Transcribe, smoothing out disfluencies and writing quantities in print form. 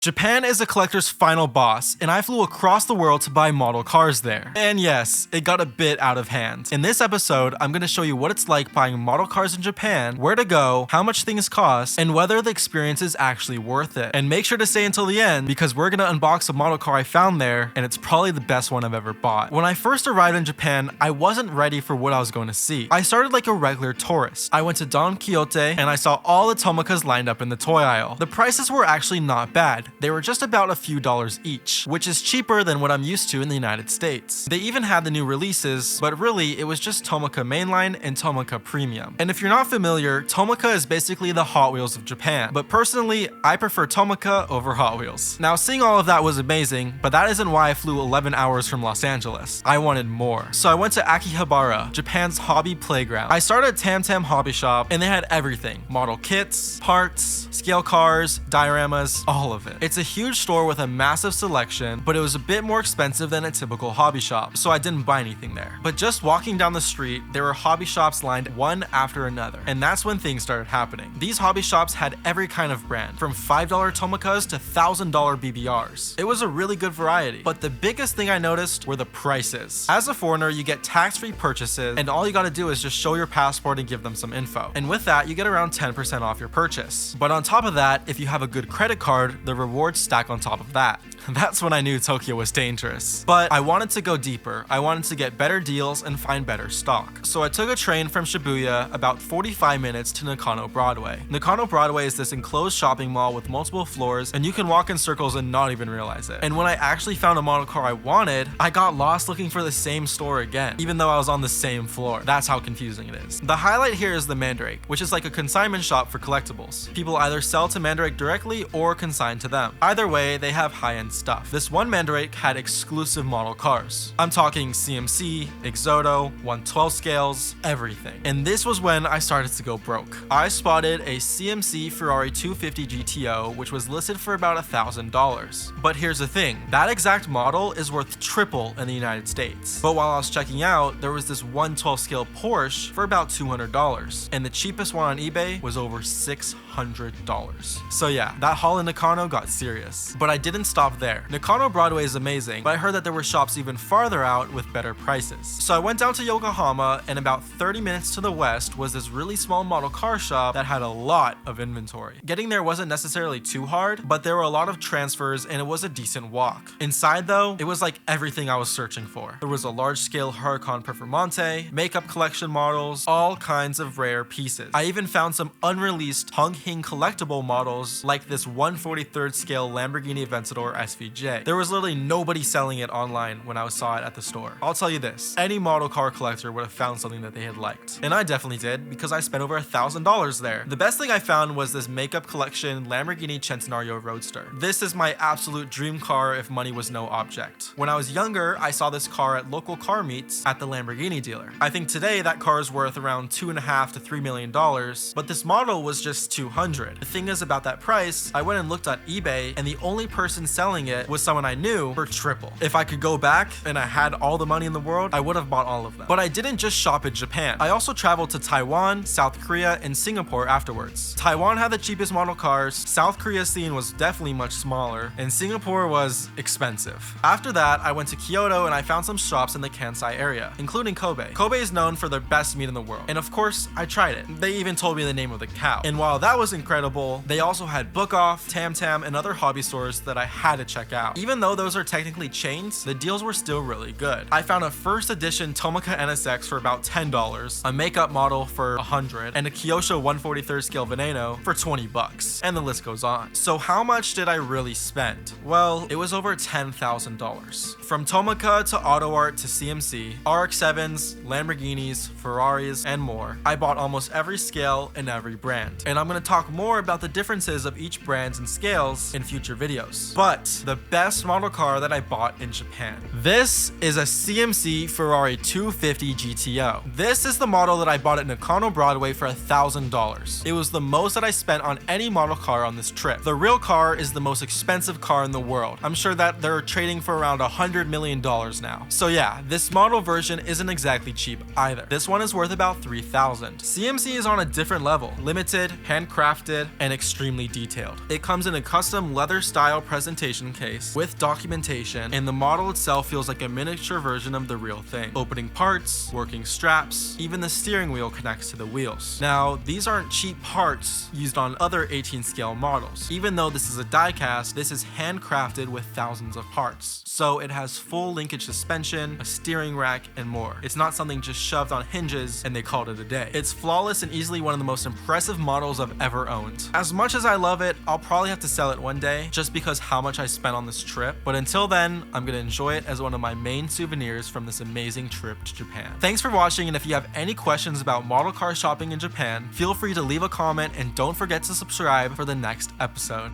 Japan is a collector's final boss, and I flew across the world to buy model cars there. And yes, it got a bit out of hand. In this episode, I'm going to show you what it's like buying model cars in Japan, where to go, how much things cost, and whether the experience is actually worth it. And make sure to stay until the end, because we're going to unbox a model car I found there, and it's probably the best one I've ever bought. When I first arrived in Japan, I wasn't ready for what I was going to see. I started like a regular tourist. I went to Don Quixote, and I saw all the Tomicas lined up in the toy aisle. The prices were actually not bad. They were just about a few dollars each, which is cheaper than what I'm used to in the United States. They even had the new releases, but really it was just Tomica Mainline and Tomica Premium. And if you're not familiar, Tomica is basically the Hot Wheels of Japan, but personally, I prefer Tomica over Hot Wheels. Now, seeing all of that was amazing, but that isn't why I flew 11 hours from Los Angeles. I wanted more. So I went to Akihabara, Japan's hobby playground. I started at Tam Tam Hobby Shop, and they had everything: model kits, parts, scale cars, dioramas, all of it. It's a huge store with a massive selection, but it was a bit more expensive than a typical hobby shop, so I didn't buy anything there. But just walking down the street, there were hobby shops lined one after another, and that's when things started happening. These hobby shops had every kind of brand, from $5 Tomicas to $1,000 BBRs. It was a really good variety, but the biggest thing I noticed were the prices. As a foreigner, you get tax-free purchases, and all you gotta do is just show your passport and give them some info. And with that, you get around 10% off your purchase. But on top of that, if you have a good credit card, the rewards stack on top of that. That's when I knew Tokyo was dangerous. But I wanted to go deeper. I wanted to get better deals and find better stock. So I took a train from Shibuya about 45 minutes to Nakano Broadway. Nakano Broadway is this enclosed shopping mall with multiple floors, and you can walk in circles and not even realize it. And when I actually found a model car I wanted, I got lost looking for the same store again, even though I was on the same floor. That's how confusing it is. The highlight here is the Mandrake, which is like a consignment shop for collectibles. People either sell to Mandrake directly or consign to them. Either way, they have high-end stuff. This one Mandrake had exclusive model cars. I'm talking CMC, Exodo, 112 scales, everything. And this was when I started to go broke. I spotted a CMC Ferrari 250 GTO, which was listed for about $1,000. But here's the thing, that exact model is worth triple in the United States. But while I was checking out, there was this 112 scale Porsche for about $200, and the cheapest one on eBay was over $600. So yeah, that haul in Nakano got serious. But I didn't stop there. Nakano Broadway is amazing, but I heard that there were shops even farther out with better prices. So I went down to Yokohama, and about 30 minutes to the west was this really small model car shop that had a lot of inventory. Getting there wasn't necessarily too hard, but there were a lot of transfers and it was a decent walk. Inside though, it was like everything I was searching for. There was a large-scale Huracan Performante, makeup collection models, all kinds of rare pieces. I even found some unreleased Hung Hing collectible models like this 1/43rd scale Lamborghini Aventador SVJ. There was literally nobody selling it online when I saw it at the store. I'll tell you this, any model car collector would have found something that they had liked. And I definitely did, because I spent over $1,000 there. The best thing I found was this makeup collection Lamborghini Centenario Roadster. This is my absolute dream car if money was no object. When I was younger, I saw this car at local car meets at the Lamborghini dealer. I think today that car is worth around $2.5 to $3 million, but this model was just $200. The thing is, about that price, I went and looked at eBay, and the only person selling it was someone I knew for triple. If I could go back and I had all the money in the world, I would have bought all of them. But I didn't just shop in Japan. I also traveled to Taiwan, South Korea, and Singapore afterwards. Taiwan had the cheapest model cars, South Korea's scene was definitely much smaller, and Singapore was expensive. After that, I went to Kyoto and I found some shops in the Kansai area, including Kobe. Kobe is known for their best meat in the world, and of course, I tried it. They even told me the name of the cow. And while that was incredible, they also had Book Off, Tam Tam, and other hobby stores that I had to check out. Even though those are technically chains, the deals were still really good. I found a first edition Tomica NSX for about $10, a makeup model for $100, and a Kyosho 1/43rd scale Veneno for $20, and the list goes on. So how much did I really spend? Well, it was over $10,000. From Tomica to AutoArt to CMC, RX-7s, Lamborghinis, Ferraris, and more, I bought almost every scale and every brand. And I'm gonna talk more about the differences of each brands and scales in future videos. But the best model car that I bought in Japan. This is a CMC Ferrari 250 GTO. This is the model that I bought at Nakano Broadway for $1,000. It was the most that I spent on any model car on this trip. The real car is the most expensive car in the world. I'm sure that they're trading for around $100 million now. So yeah, this model version isn't exactly cheap either. This one is worth about $3,000. CMC is on a different level, limited, handcrafted, and extremely detailed. It comes in a custom custom leather style presentation case with documentation, and the model itself feels like a miniature version of the real thing. Opening parts, working straps, even the steering wheel connects to the wheels. Now, these aren't cheap parts used on other 18 scale models. Even though this is a diecast, this is handcrafted with thousands of parts. So it has full linkage suspension, a steering rack, and more. It's not something just shoved on hinges and they called it a day. It's flawless and easily one of the most impressive models I've ever owned. As much as I love it, I'll probably have to sell it one day just because how much I spent on this trip. But until then, I'm gonna enjoy it as one of my main souvenirs from this amazing trip to Japan. Thanks for watching, and if you have any questions about model car shopping in Japan, feel free to leave a comment and don't forget to subscribe for the next episode.